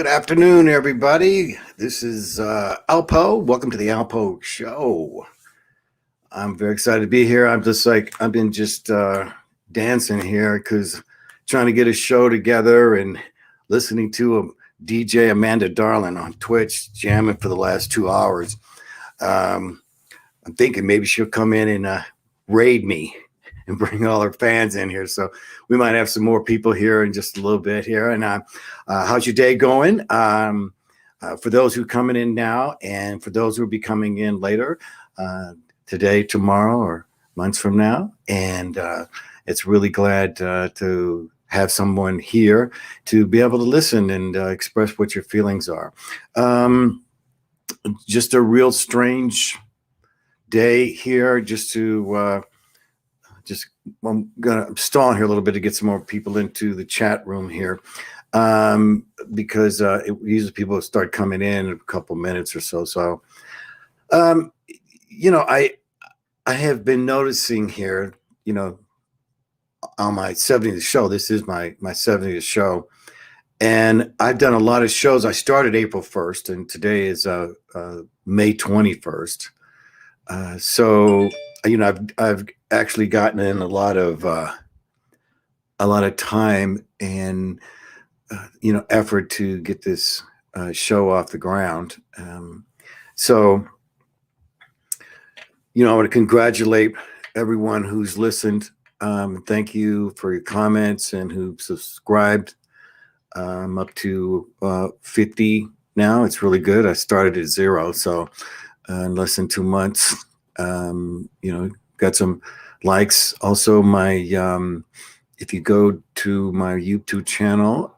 Good afternoon, everybody. This is ALPOUGH. Welcome to the ALPOUGH show. I'm very excited to be here. I've been just dancing here because trying to get a show together and listening to a DJ Amanda Darling on Twitch jamming for the last 2 hours. I'm thinking maybe she'll come in and raid me and bring all her fans in here. So we might have some more people here in just a little bit here. And how's your day going? For those who are coming in now and for those who will be coming in later, today, tomorrow, or months from now. And it's really glad to have someone here to be able to listen and express what your feelings are. Just a real strange day here I'm going to stall here a little bit to get some more people into the chat room here because usually people start coming in a couple minutes or so. So, I have been noticing here, on my 70th show, this is my 70th show, and I've done a lot of shows. I started April 1st, and today is May 21st. So, I've actually gotten in a lot of time and effort to get this show off the ground. So, I want to congratulate everyone who's listened. Thank you for your comments and who subscribed. I'm up to 50 now. It's really good. I started at 0, so in less than 2 months, got some likes. Also, if you go to my YouTube channel,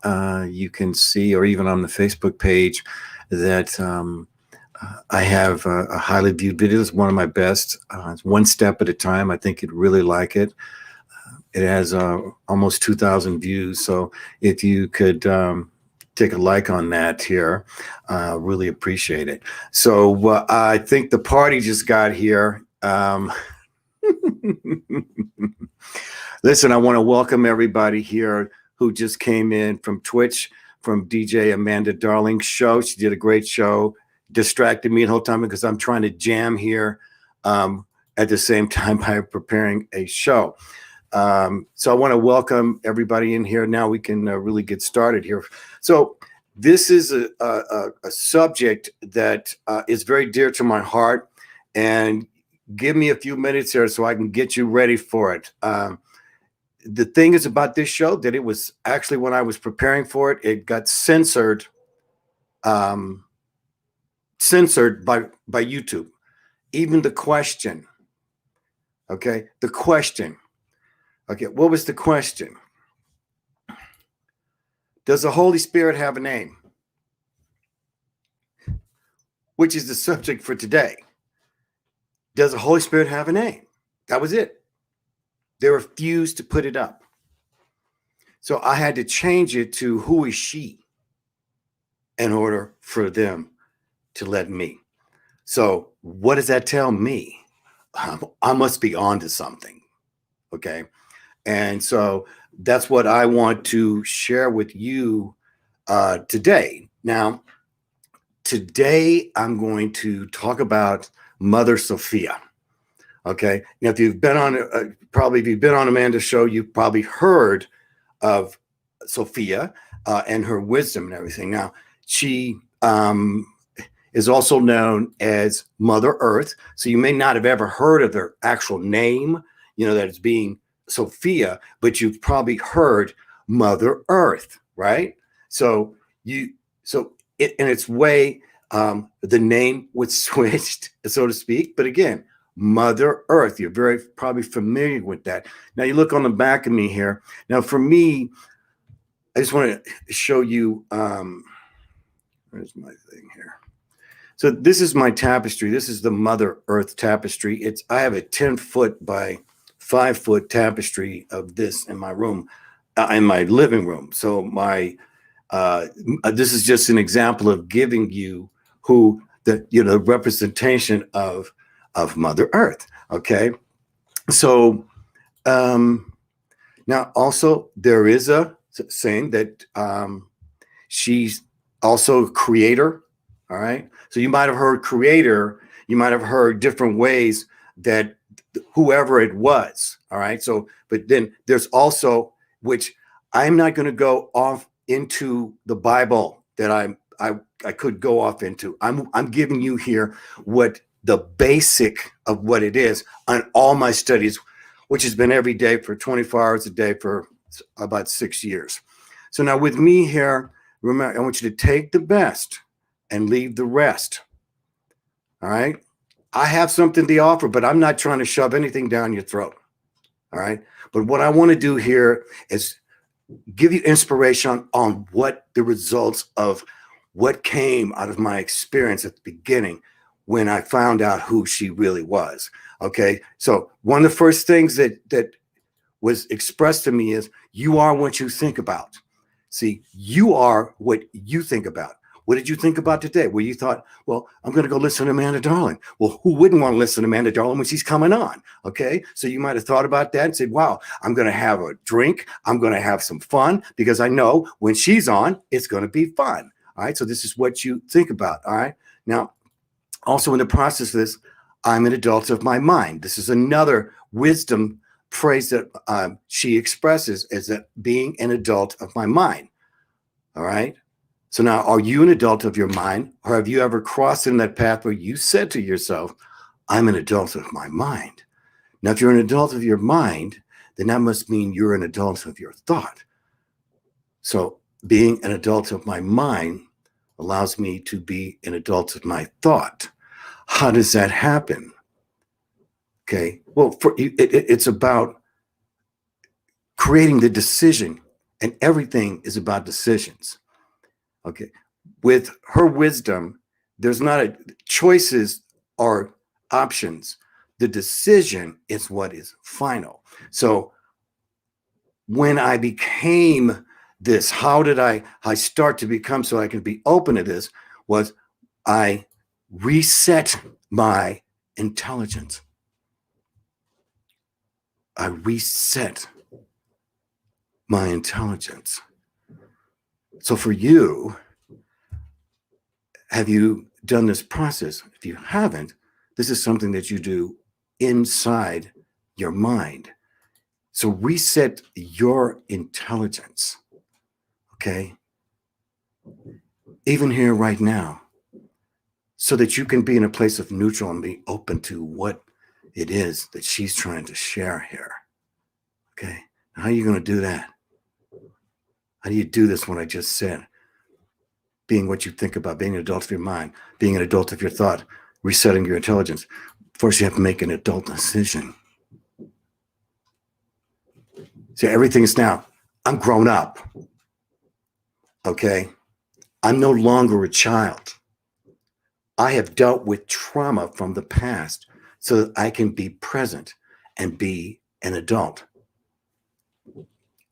you can see, or even on the Facebook page, that I have a highly viewed video. It's one of my best. It's One Step at a Time. I think you'd really like it. It has almost 2,000 views. So if you could take a like on that here, really appreciate it. So I think the party just got here. Listen, I want to welcome everybody here who just came in from Twitch, from DJ Amanda Darling's show. She did a great show, distracted me the whole time because I'm trying to jam here at the same time by preparing a show. So I want to welcome everybody in here. Now we can really get started here. So this is a subject that is very dear to my heart, and give me a few minutes here so I can get you ready for it. The thing is about this show that it was actually, when I was preparing for it, it got censored by YouTube. Even the question. Okay, the question. Okay, what was the question? Does the Holy Spirit have a name? Which is the subject for today. Does the Holy Spirit have a name? That was it. They refused to put it up. So I had to change it to who is she in order for them to let me. So what does that tell me? I must be onto something. Okay. And so that's what I want to share with you today. Now, today I'm going to talk about Mother Sophia. Okay. Now, if you've been on Amanda's show, you've probably heard of Sophia and her wisdom and everything. Now, she is also known as Mother Earth. So you may not have ever heard of her actual name, that it's being Sophia, but you've probably heard Mother Earth, right? So in its way, the name was switched, so to speak. But again, Mother Earth, you're very probably familiar with that. Now you look on the back of me here. Now for me, I just want to show you, where's my thing here? So this is my tapestry. This is the Mother Earth tapestry. I have a 10-foot by 5-foot tapestry of this in my room, in my living room. So this is just an example of giving you the representation of Mother Earth. Okay. So now also there is a saying that she's also creator. All right. So you might have heard creator. You might have heard different ways that whoever it was. All right. So, but then there's also, which I'm not going to go off into the Bible that I could go off into. I'm giving you here what the basic of what it is on all my studies, which has been every day for 24 hours a day for about 6 years. So now with me here, remember, I want you to take the best and leave the rest. All right. I have something to offer, but I'm not trying to shove anything down your throat. All right. But what I want to do here is give you inspiration on what the results of what came out of my experience at the beginning when I found out who she really was. Okay. So one of the first things that was expressed to me is you are what you think about. See, you are what you think about. What did you think about today? Well, you thought, well, I'm going to go listen to Amanda Darling. Well, who wouldn't want to listen to Amanda Darling when she's coming on? Okay. So you might have thought about that and said, wow, I'm going to have a drink. I'm going to have some fun because I know when she's on, it's going to be fun. All right. So this is what you think about. All right. Now, also in the process of this, I'm an adult of my mind. This is another wisdom phrase that she expresses, is that being an adult of my mind. All right. So now, are you an adult of your mind, or have you ever crossed in that path where you said to yourself, I'm an adult of my mind? Now, if you're an adult of your mind, then that must mean you're an adult of your thought. So being an adult of my mind allows me to be an adult of my thought. How does that happen? Okay, well, it's about creating the decision, and everything is about decisions. Okay, with her wisdom, there's not choices or options. The decision is what is final. So when I became this, how did I start to become so I can be open to this? Was I reset my intelligence. I reset my intelligence. So for you, have you done this process? If you haven't, this is something that you do inside your mind. So reset your intelligence, okay? Even here right now, so that you can be in a place of neutral and be open to what it is that she's trying to share here, okay? How are you going to do that? How do you do this, what I just said? Being what you think about, being an adult of your mind, being an adult of your thought, resetting your intelligence. First, you have to make an adult decision. See, everything is now, I'm grown up, okay? I'm no longer a child. I have dealt with trauma from the past so that I can be present and be an adult.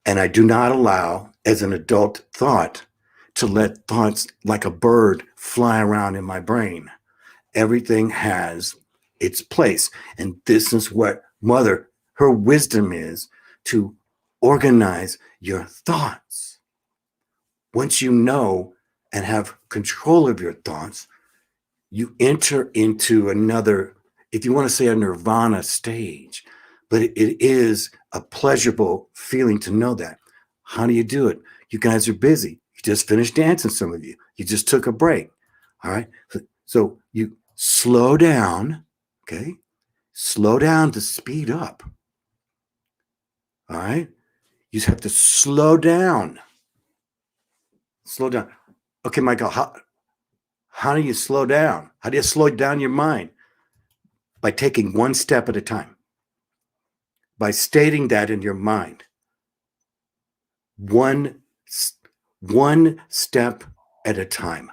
And I do not allow, as an adult thought, to let thoughts like a bird fly around in my brain. Everything has its place. And this is what Mother, her wisdom is, to organize your thoughts. Once you know and have control of your thoughts, you enter into another, if you want to say a nirvana stage, but it is a pleasurable feeling to know that. How do you do it? You guys are busy. You just finished dancing, some of you. You just took a break. All right. So you slow down, okay? Slow down to speed up. All right. You just have to slow down. Slow down. Okay, Michael, how do you slow down? How do you slow down your mind? By taking one step at a time. By stating that in your mind. One step at a time.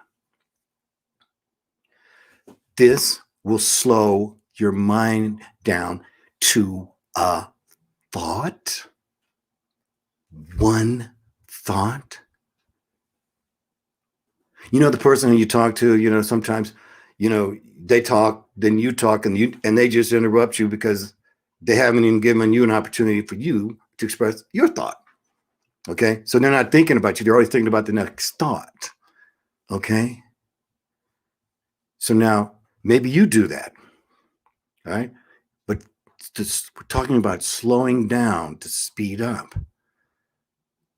This will slow your mind down to a thought. One thought. You know, the person who you talk to, you know, sometimes, you know, they talk, then you talk, and they just interrupt you because they haven't even given you an opportunity for you to express your thought. Okay. So they're not thinking about you. They're always thinking about the next thought. Okay? So now maybe you do that, all right? But we're talking about slowing down to speed up.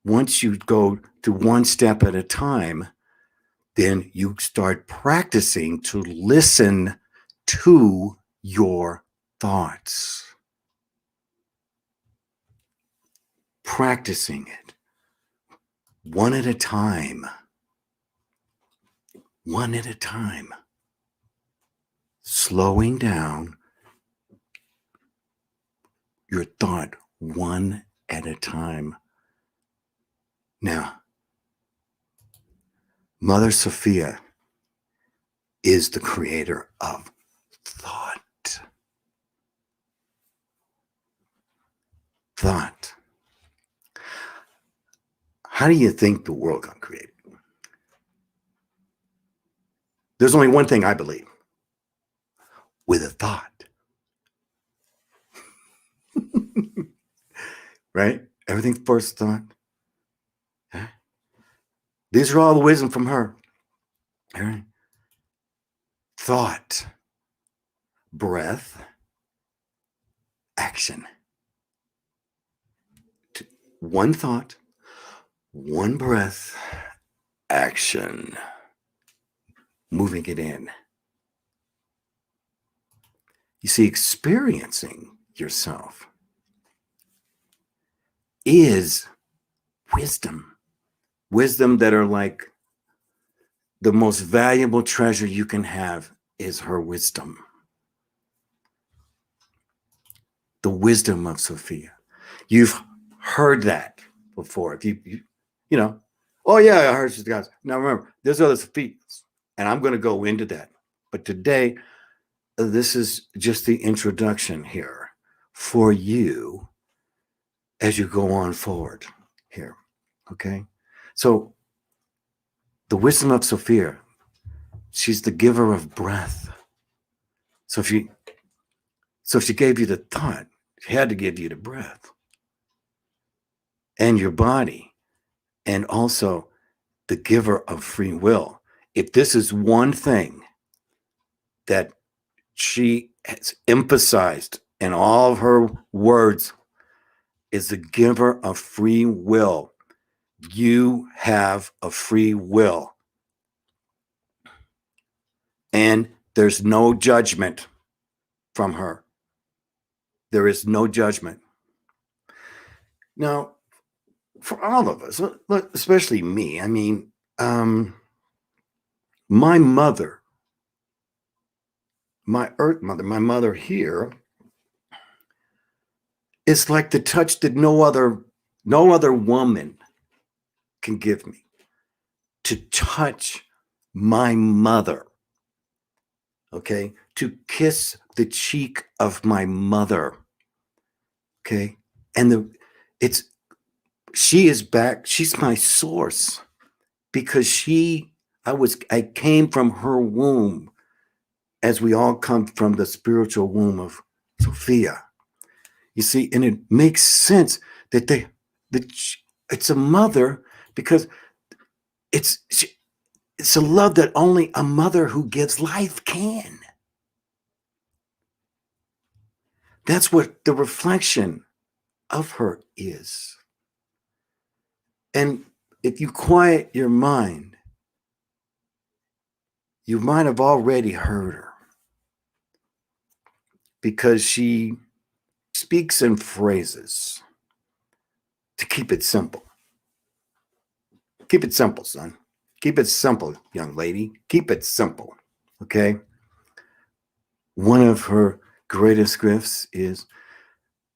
Once you go to one step at a time, then you start practicing to listen to your thoughts. Practicing it one at a time. One at a time. Slowing down your thought one at a time. Now, Mother Sophia is the creator of thought. Thought. How do you think the world got created? There's only one thing I believe. With a thought. Right? Everything's first thought. Okay. These are all the wisdom from her. All right. Thought, breath, action. One thought, one breath, action. Moving it in. You see, experiencing yourself is wisdom. Wisdom that are like the most valuable treasure you can have is her wisdom. The wisdom of Sophia. You've heard that before. If you know, oh yeah, I heard she's got. Now remember, there's other Sophias, and I'm going to go into that. But today, this is just the introduction here for you as you go on forward here. Okay, so the wisdom of Sophia, she's the giver of breath. So if she gave you the thought, she had to give you the breath and your body, and also the giver of free will. If this is one thing that she has emphasized in all of her words, is the giver of free will. You have a free will. And there's no judgment from her. There is no judgment. Now, for all of us, especially me, I mean, my mother, my earth mother, my mother here, is like the touch that no other woman can give me. To touch my mother, okay? To kiss the cheek of my mother, okay? And she is back. She's my source because I came from her womb, as we all come from the spiritual womb of Sophia. You see, and it makes sense that it's a mother because it's a love that only a mother who gives life can. That's what the reflection of her is. And if you quiet your mind, you might have already heard her because she speaks in phrases to keep it simple. Keep it simple, son. Keep it simple, young lady. Keep it simple, okay? One of her greatest gifts is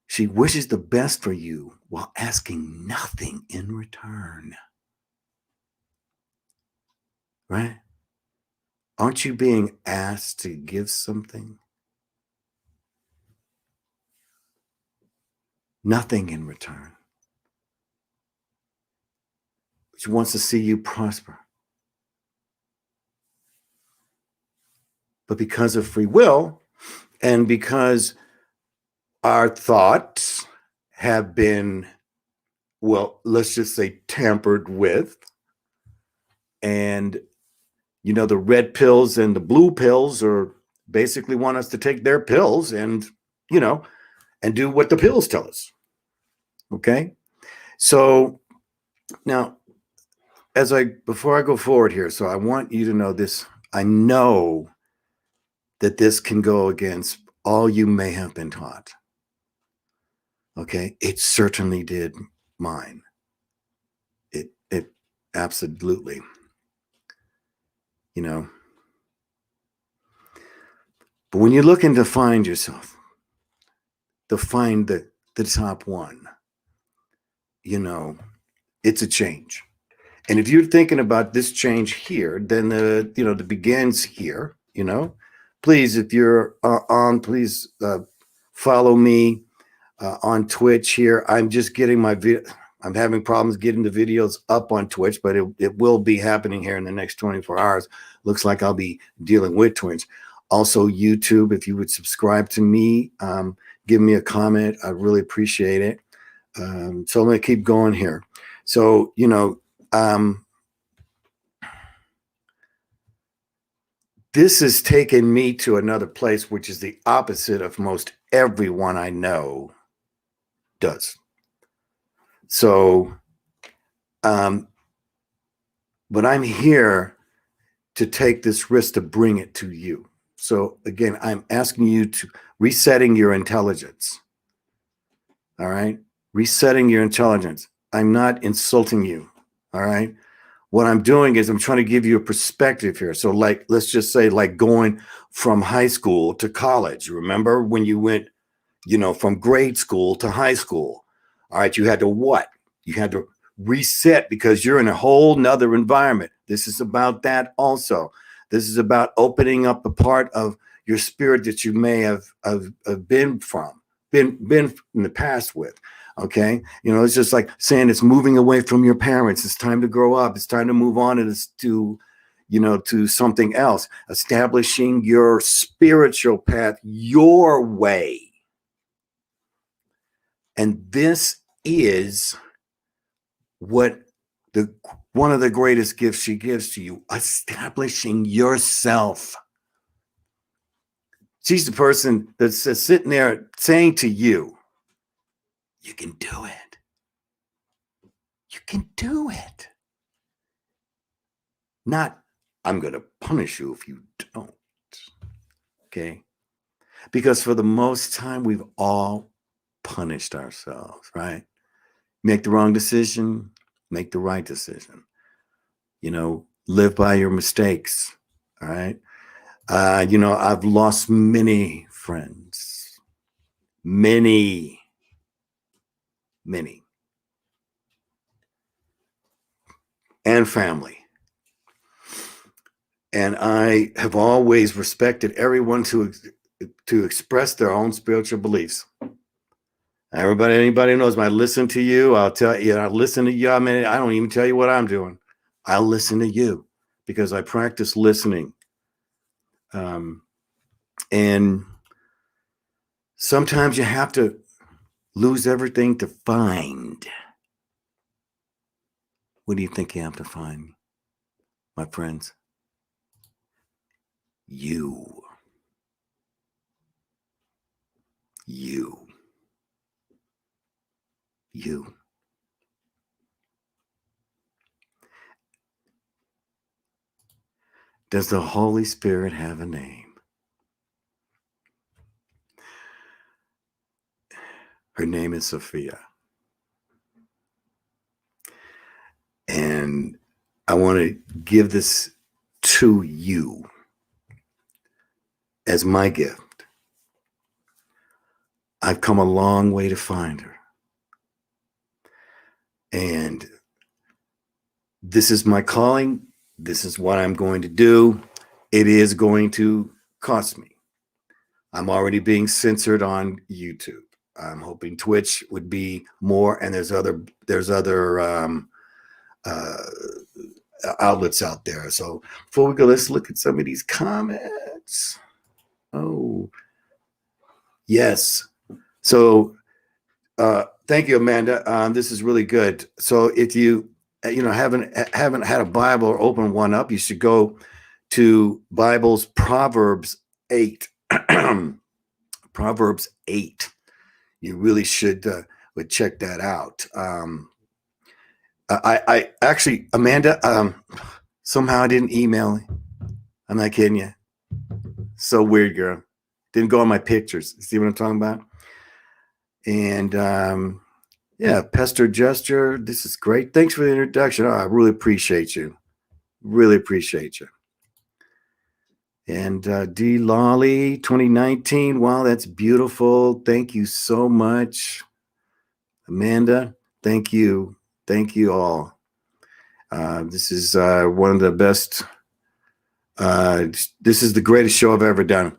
she wishes the best for you while asking nothing in return. Right? Aren't you being asked to give something? Nothing in return. She wants to see you prosper. But because of free will, and because our thoughts have been, well, let's just say tampered with, and the red pills and the blue pills are basically want us to take their pills and, and do what the pills tell us. Okay. So now, before I go forward here, so I want you to know this. I know that this can go against all you may have been taught. Okay. It certainly did mine. It absolutely, but when you're looking to find yourself, to find the top one, it's a change. And if you're thinking about this change here, then the begins here, please, if you're on, please follow me on Twitch here. I'm just getting I'm having problems getting the videos up on Twitch, but it will be happening here in the next 24 hours. Looks like I'll be dealing with Twitch. Also, YouTube, if you would subscribe to me, give me a comment. I really appreciate it. So I'm going to keep going here. So, this has taken me to another place, which is the opposite of most everyone I know does. So, but I'm here to take this risk to bring it to you. So again, I'm asking you to resetting your intelligence. All right. Resetting your intelligence. I'm not insulting you. All right. What I'm doing is I'm trying to give you a perspective here. So let's just say going from high school to college. Remember when you went, from grade school to high school? All right. You had to what? You had to reset because you're in a whole nother environment. This is about that also. This is about opening up a part of your spirit that you may have been in the past with. Okay. It's just like saying it's moving away from your parents. It's time to grow up. It's time to move on to something else, establishing your spiritual path your way. And this is what one of the greatest gifts she gives to you, establishing yourself. She's the person that's sitting there saying to you, you can do it. You can do it. Not, I'm going to punish you if you don't. Okay? Because for the most time, we've all punished ourselves, right? Make the wrong decision, make the right decision. Live by your mistakes. All right. I've lost many friends, many, and family. And I have always respected everyone to express their own spiritual beliefs. Anybody knows, when I listen to you, I'll tell you, I listen to you. I mean, I don't even tell you what I'm doing. I'll listen to you because I practice listening. And sometimes you have to lose everything to find. What do you think you have to find, my friends? You. Does the Holy Spirit have a name? Her name is Sophia. And I want to give this to you as my gift. I've come a long way to find her. And this is my calling. This is what I'm going to do. It is going to cost me. I'm already being censored on YouTube. I'm hoping Twitch would be more, and there's other outlets out there. So before we go, let's look at some of these comments. Oh, yes. So thank you, Amanda. This is really good. So if you haven't had a Bible or open one up, you should go to Bible's Proverbs 8. Proverbs 8. You really should would check that out. I actually, Amanda, somehow I didn't email. I'm not kidding you. So weird, girl. Didn't go on my pictures. See what I'm talking about? And yeah, Pester Gesture, this is great. Thanks for the introduction. Oh, I really appreciate you. Really appreciate you. And D. Lolly, 2019. Wow, that's beautiful. Thank you so much. Amanda, thank you. Thank you all. This is one of the best. This is the greatest show I've ever done,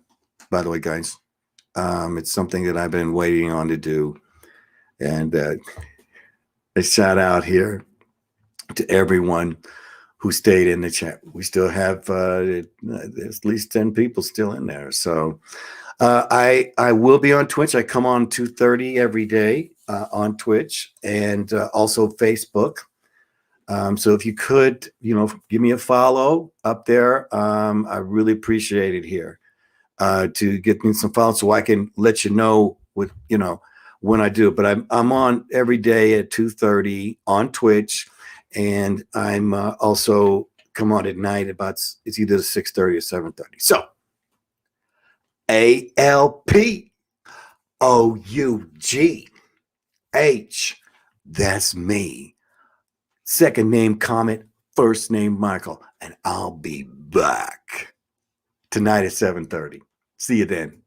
by the way, guys. It's something that I've been waiting on to do. And a shout out here to everyone who stayed in the chat. We still have there's at least 10 people still in there. So I will be on Twitch. I come on 2:30 every day on Twitch and also Facebook. So if you could, give me a follow up there. I really appreciate it here to get me some follows so I can let you know what, when I do. But I'm on every day at 2:30 on Twitch. And I'm also come on at night it's either 6:30 or 7:30. So ALPOUGH, that's me. Second name Comet, first name Michael, and I'll be back tonight at 7:30. See you then.